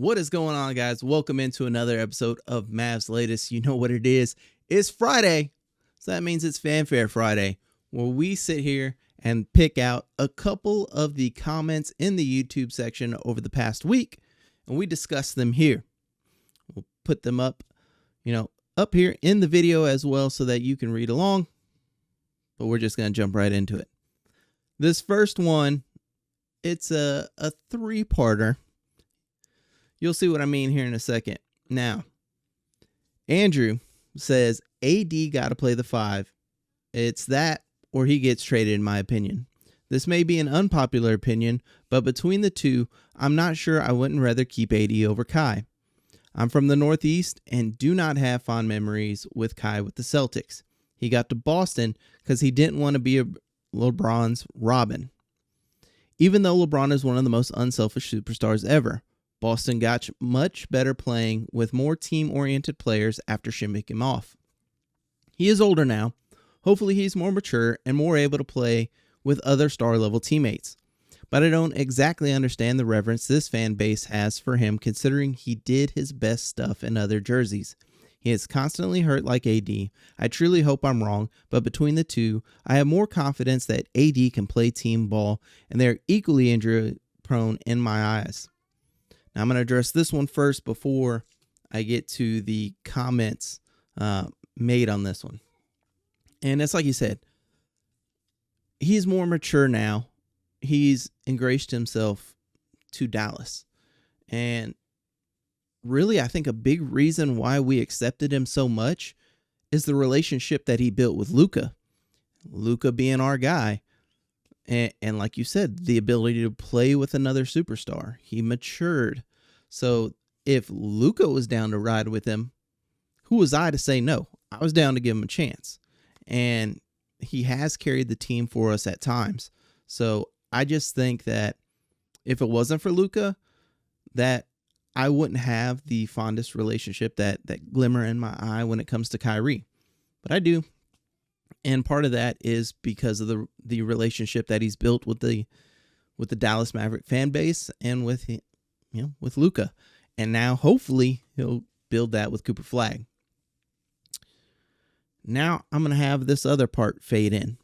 What is going on, guys? Welcome into another episode of Mavs Latest. You know what it is. It's Friday, so that means it's Fanfare Friday, where we sit here and pick out a couple of the comments in the YouTube section over the past week, and we discuss them here. We'll put them up, up here in the video as well so that you can read along, but we're just going to jump right into it. This first one, it's a three-parter. You'll see what I mean here in a second. Now, Andrew says AD got to play the 5. It's that or he gets traded, in my opinion. This may be an unpopular opinion, but between the two, I'm not sure I wouldn't rather keep AD over Kai. I'm from the Northeast and do not have fond memories with Kai with the Celtics. He got to Boston because he didn't want to be LeBron's Robin. Even though LeBron is one of the most unselfish superstars ever, Boston got much better playing with more team-oriented players after shipping him off. He is older now. Hopefully he's more mature and more able to play with other star-level teammates. But I don't exactly understand the reverence this fan base has for him considering he did his best stuff in other jerseys. He is constantly hurt like AD. I truly hope I'm wrong, but between the two, I have more confidence that AD can play team ball, and they're equally injury-prone in my eyes. Now, I'm going to address this one first before I get to the comments made on this one. And it's like you said, he's more mature now. He's ingratiated himself to Dallas. And really, I think a big reason why we accepted him so much is the relationship that he built with Luka. Luka being our guy. And like you said, the ability to play with another superstar. He matured. So if Luka was down to ride with him, who was I to say no? I was down to give him a chance. And he has carried the team for us at times. So I just think that if it wasn't for Luka, that I wouldn't have the fondest relationship, that glimmer in my eye when it comes to Kyrie. But I do. And part of that is because of the relationship that he's built with the Dallas Mavericks fan base and with Luka. And now hopefully he'll build that with Cooper Flag. Now I'm going to have this other part fade in.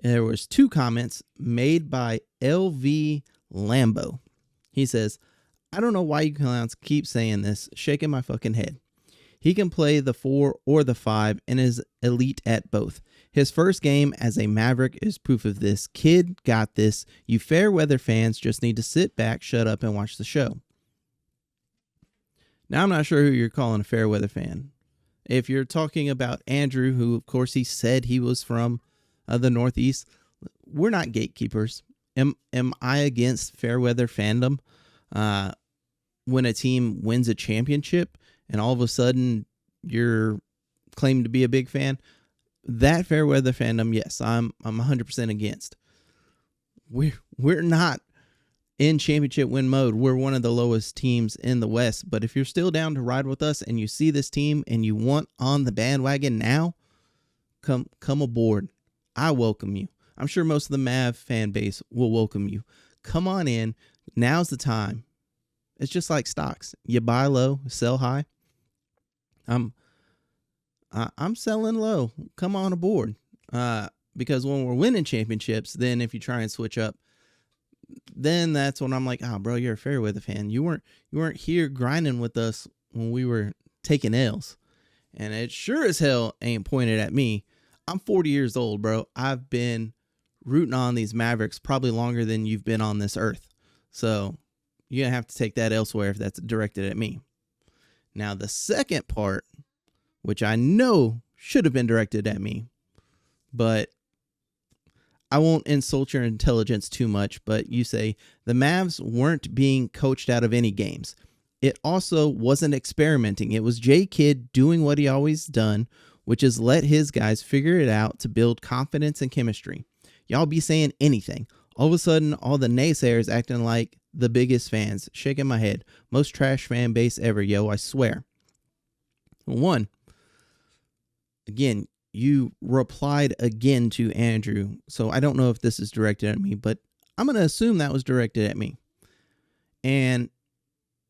There was 2 comments made by LV Lambo. He says, I don't know why you clowns keep saying this, shaking my fucking head. He can play the 4 or the 5 and is elite at both. His first game as a Maverick is proof of this. Kid got this. You fair weather fans just need to sit back, shut up, and watch the show. Now, I'm not sure who you're calling a fair weather fan. If you're talking about Andrew, who, of course, he said he was from the Northeast, we're not gatekeepers. Am I against fair weather fandom? When a team wins a championship and all of a sudden you're claimed to be a big fan, that fair weather fandom, yes, I'm 100% against. We're not in championship win mode. We're one of the lowest teams in the West, but if you're still down to ride with us and you see this team and you want on the bandwagon now, come aboard. I welcome you. I'm sure most of the Mav fan base will welcome you. Come on in. Now's the time. It's just like stocks. You buy low, sell high. I'm selling low. Come on aboard. Because when we're winning championships, then if you try and switch up, then that's when I'm like, oh, bro, you're a fair weather fan. You weren't here grinding with us when we were taking L's. And it sure as hell ain't pointed at me. I'm 40 years old, bro. I've been rooting on these Mavericks probably longer than you've been on this earth. So you're going to have to take that elsewhere if that's directed at me. Now, the second part, which I know should have been directed at me, but I won't insult your intelligence too much, but you say the Mavs weren't being coached out of any games. It also wasn't experimenting. It was J Kidd doing what he always done, which is let his guys figure it out to build confidence and chemistry. Y'all be saying anything. All of a sudden, all the naysayers acting like the biggest fans, shaking my head. Most trash fan base ever, yo, I swear. One, again, you replied again to Andrew, so I don't know if this is directed at me, but I'm going to assume that was directed at me. And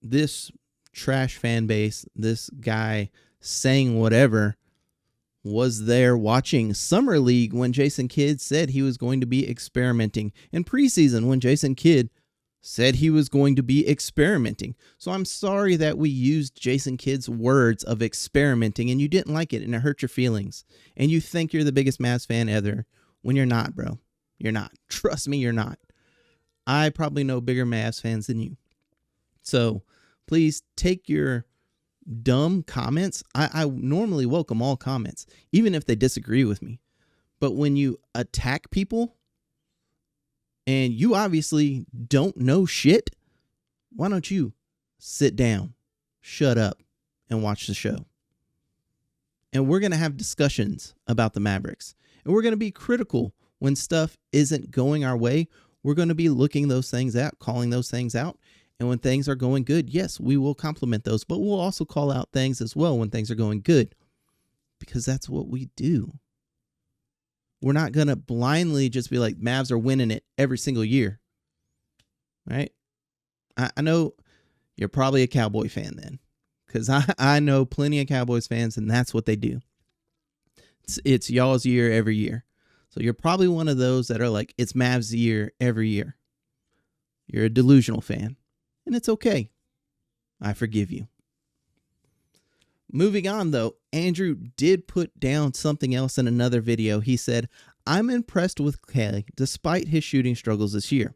this trash fan base, this guy saying whatever, was there watching Summer League when Jason Kidd said he was going to be experimenting, and preseason when Jason Kidd said he was going to be experimenting. So I'm sorry that we used Jason Kidd's words of experimenting and you didn't like it and it hurt your feelings. And you think you're the biggest Mavs fan ever when you're not, bro. You're not. Trust me, you're not. I probably know bigger Mavs fans than you. So please take your dumb comments. I normally welcome all comments, even if they disagree with me. But when you attack people, and you obviously don't know shit, why don't you sit down, shut up, and watch the show? And we're going to have discussions about the Mavericks. And we're going to be critical when stuff isn't going our way. We're going to be looking those things out, calling those things out. And when things are going good, yes, we will compliment those. But we'll also call out things as well when things are going good. Because that's what we do. We're not going to blindly just be like, Mavs are winning it every single year. Right? I know you're probably a Cowboy fan then. Because I know plenty of Cowboys fans, and that's what they do. It's y'all's year every year. So you're probably one of those that are like, it's Mavs year every year. You're a delusional fan. And it's okay. I forgive you. Moving on, though, Andrew did put down something else in another video. He said, I'm impressed with Clay despite his shooting struggles this year.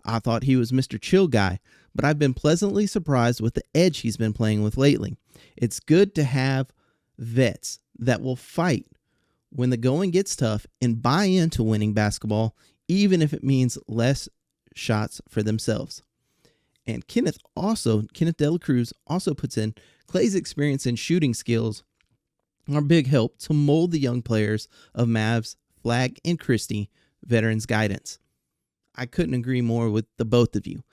I thought he was Mr. Chill Guy, but I've been pleasantly surprised with the edge he's been playing with lately. It's good to have vets that will fight when the going gets tough and buy into winning basketball, even if it means less shots for themselves. And Kenneth Dela Cruz also puts in, Clay's experience and shooting skills are a big help to mold the young players of Mavs, Flagg, and Christie veterans' guidance. I couldn't agree more with the both of you.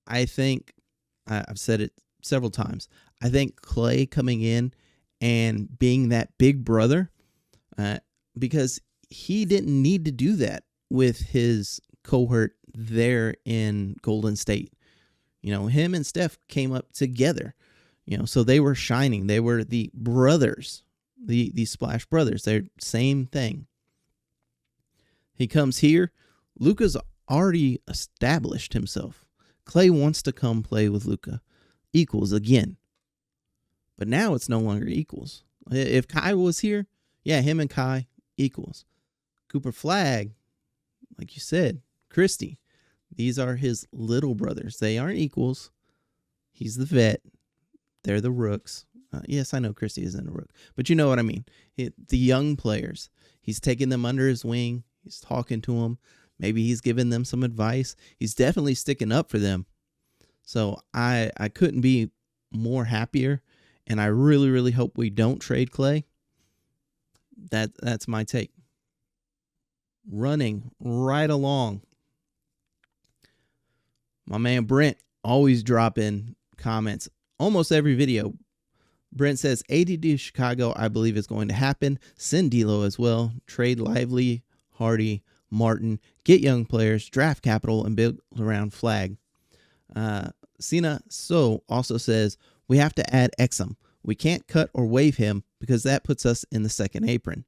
I think, I've said it several times, I think Clay coming in and being that big brother, because he didn't need to do that with his cohort there in Golden State. You know, him and Steph came up together, you know, so they were shining. They were the brothers, the Splash Brothers. They're same thing. He comes here. Luka's already established himself. Clay wants to come play with Luka. Equals again. But now it's no longer equals. If Kai was here, yeah, him and Kai equals. Cooper Flagg, like you said, Christie. These are his little brothers. They aren't equals. He's the vet. They're the rooks. Yes, I know Christie isn't a rook, but you know what I mean. The young players. He's taking them under his wing. He's talking to them. Maybe he's giving them some advice. He's definitely sticking up for them. So I couldn't be more happier, and I really, really hope we don't trade Clay. That's my take. Running right along. My man Brent always dropping comments almost every video. Brent says, AD to Chicago, I believe is going to happen. Send D'Lo as well. Trade Lively, Hardy, Martin. Get young players, draft capital, and build around Flagg. Sina So also says, we have to add Exum. We can't cut or waive him because that puts us in the second apron.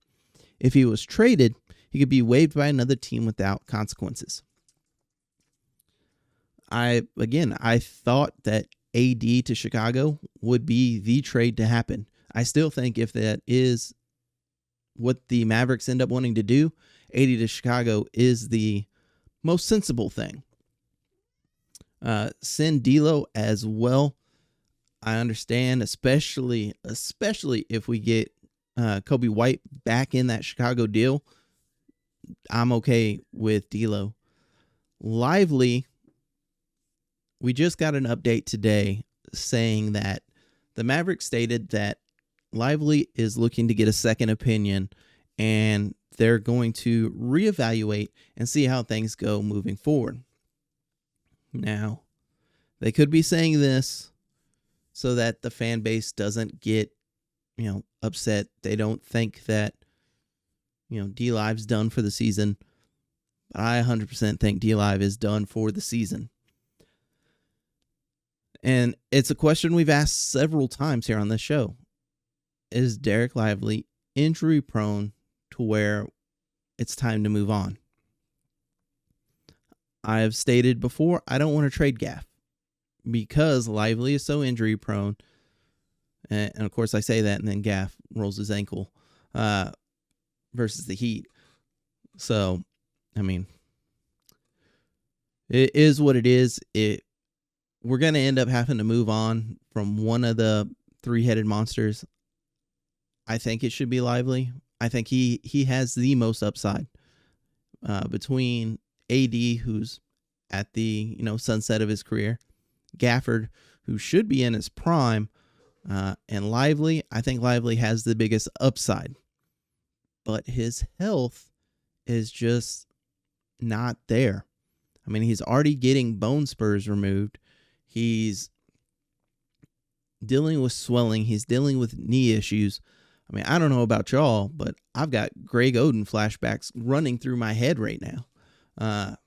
If he was traded, he could be waived by another team without consequences. I thought that AD to Chicago would be the trade to happen. I still think if that is what the Mavericks end up wanting to do, AD to Chicago is the most sensible thing. Send D'Lo as well. I understand, especially if we get Kobe White back in that Chicago deal. I'm okay with D'Lo. Lively. We just got an update today saying that the Mavericks stated that Lively is looking to get a second opinion and they're going to reevaluate and see how things go moving forward. Now, they could be saying this so that the fan base doesn't get, upset. They don't think that, D-Live's done for the season. But I 100% think D-Live is done for the season. And it's a question we've asked several times here on this show. Is Derek Lively injury prone to where it's time to move on? I have stated before, I don't want to trade Gaff because Lively is so injury prone. And of course, I say that, and then Gaff rolls his ankle versus the Heat. So, I mean, it is what it is. We're going to end up having to move on from one of the three-headed monsters. I think it should be Lively. I think he has the most upside between AD, who's at the sunset of his career, Gafford, who should be in his prime, and Lively. I think Lively has the biggest upside, but his health is just not there. I mean, he's already getting bone spurs removed. He's dealing with swelling. He's dealing with knee issues. I mean, I don't know about y'all, but I've got Greg Oden flashbacks running through my head right now. And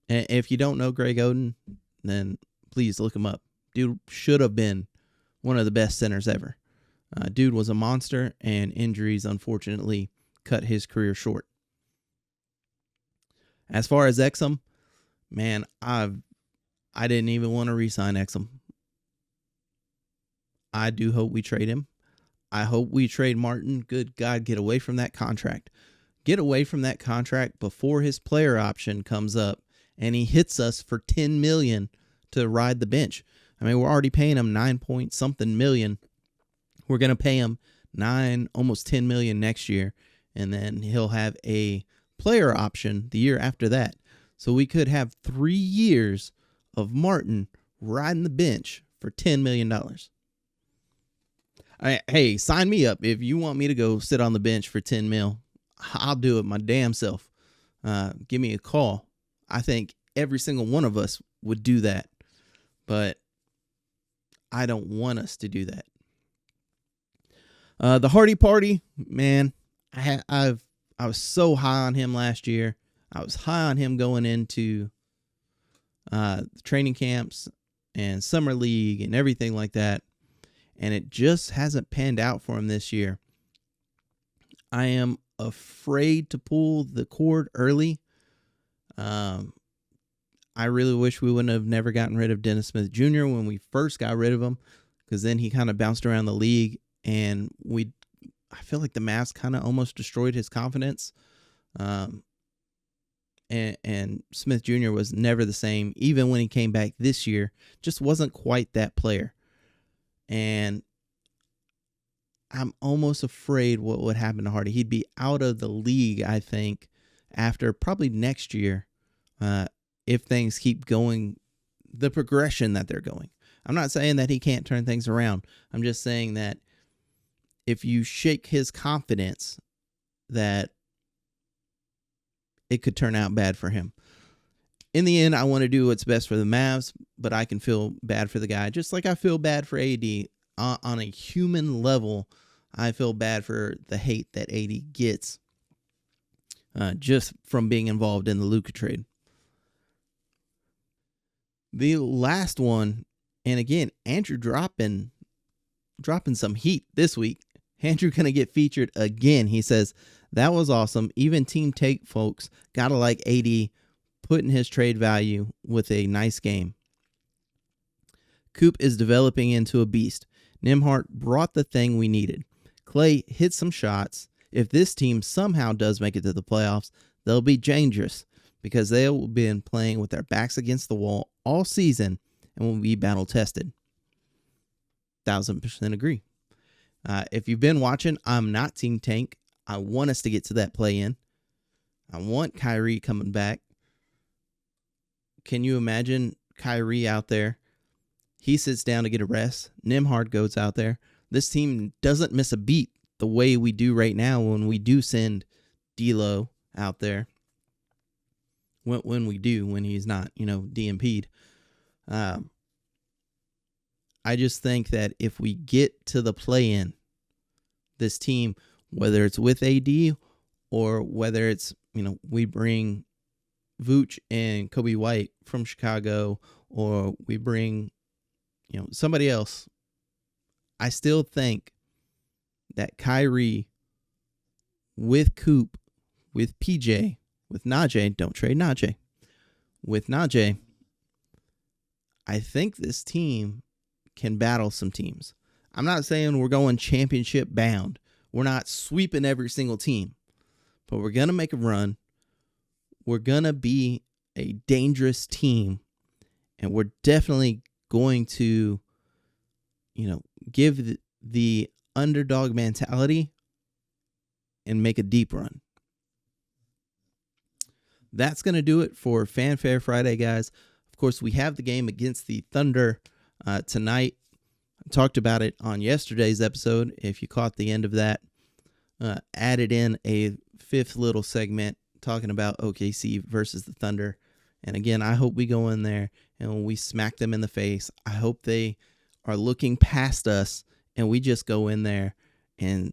if you don't know Greg Oden, then please look him up. Dude should have been one of the best centers ever. Dude was a monster, and injuries, unfortunately, cut his career short. As far as Exum, man, I didn't even want to re-sign Exum. I do hope we trade him. I hope we trade Martin. Good God, get away from that contract. Get away from that contract before his player option comes up and he hits us for $10 million to ride the bench. I mean, we're already paying him $9-point-something million. We're going to pay him almost $10 million next year, and then he'll have a player option the year after that. So we could have 3 years of Martin riding the bench for $10 million. Hey, sign me up. If you want me to go sit on the bench for $10 million, I'll do it my damn self. Give me a call. I think every single one of us would do that, but I don't want us to do that. The Hardy Party, man, I was so high on him last year. I was high on him going into training camps and summer league and everything like that, and it just hasn't panned out for him this year. I am afraid to pull the cord early. I really wish we wouldn't have never gotten rid of Dennis Smith Jr. when we first got rid of him, because then he kind of bounced around the league, and I feel like the Mavs kind of almost destroyed his confidence. And Smith Jr. was never the same. Even when he came back this year, just wasn't quite that player. And I'm almost afraid what would happen to Hardy. He'd be out of the league, I think, after probably next year, if things keep going the progression that they're going. I'm not saying that he can't turn things around. I'm just saying that if you shake his confidence, that it could turn out bad for him. In the end, I want to do what's best for the Mavs, but I can feel bad for the guy, just like I feel bad for AD. On a human level, I feel bad for the hate that AD gets just from being involved in the Luka trade. The last one, and again, Andrew dropping some heat this week. Andrew going to get featured again. He says, that was awesome. Even Team Take folks got to like AD putting his trade value with a nice game. Coop is developing into a beast. Nembhard brought the thing we needed. Clay hit some shots. If this team somehow does make it to the playoffs, they'll be dangerous because they'll be playing with their backs against the wall all season and will be battle tested. 1000% agree. If you've been watching, I'm not Team Tank. I want us to get to that play-in. I want Kyrie coming back. Can you imagine Kyrie out there? He sits down to get a rest. Nembhard goes out there. This team doesn't miss a beat the way we do right now when we do send D'Lo out there. When he's not, DMP'd. I just think that if we get to the play-in, this team, whether it's with AD or whether it's, we bring Vooch and Kobe White from Chicago, or we bring somebody else, I still think that Kyrie with Coop, with PJ, with Najee, don't trade Najee, with Najee, I think this team can battle some teams. I'm not saying we're going championship bound. We're not sweeping every single team, but we're going to make a run. We're going to be a dangerous team, and we're definitely going to, give the underdog mentality and make a deep run. That's going to do it for Fanfare Friday, guys. Of course, we have the game against the Thunder tonight. I talked about it on yesterday's episode. If you caught the end of that, added in a fifth little segment talking about OKC versus the Thunder. And again, I hope we go in there and we smack them in the face. I hope they are looking past us and we just go in there and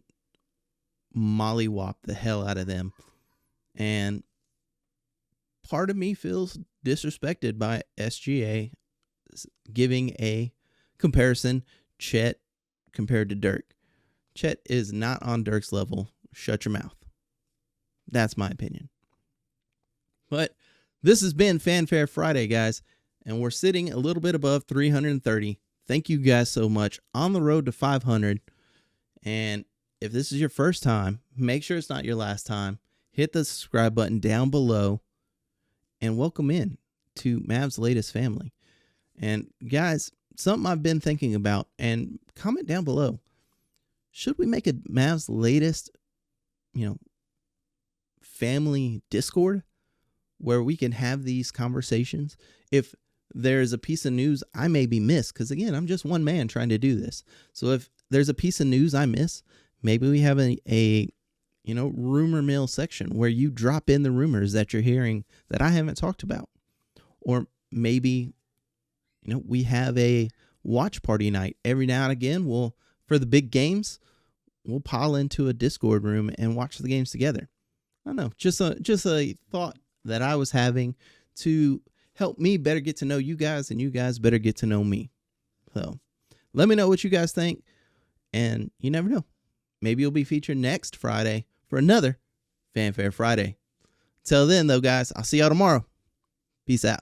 mollywop the hell out of them. And part of me feels disrespected by SGA giving a comparison, Chet compared to Dirk. Chet is not on Dirk's level. Shut your mouth. That's my opinion. But this has been Fanfare Friday, guys, and we're sitting a little bit above 330. Thank you guys so much. On the road to 500. And if this is your first time, make sure it's not your last time. Hit the subscribe button down below and welcome in to Mavs Latest family. And guys, something I've been thinking about, and comment down below. Should we make a Mavs Latest, family Discord where we can have these conversations? If there's a piece of news I maybe miss, because again, I'm just one man trying to do this. So if there's a piece of news I miss, maybe we have a rumor mill section where you drop in the rumors that you're hearing that I haven't talked about. Or maybe, we have a watch party night. Every now and again, for the big games, we'll pile into a Discord room and watch the games together. I don't know, just a thought that I was having to help me better get to know you guys, and you guys better get to know me. So let me know what you guys think, and you never know. Maybe you'll be featured next Friday for another Fanfare Friday. Till then, though, guys, I'll see y'all tomorrow. Peace out.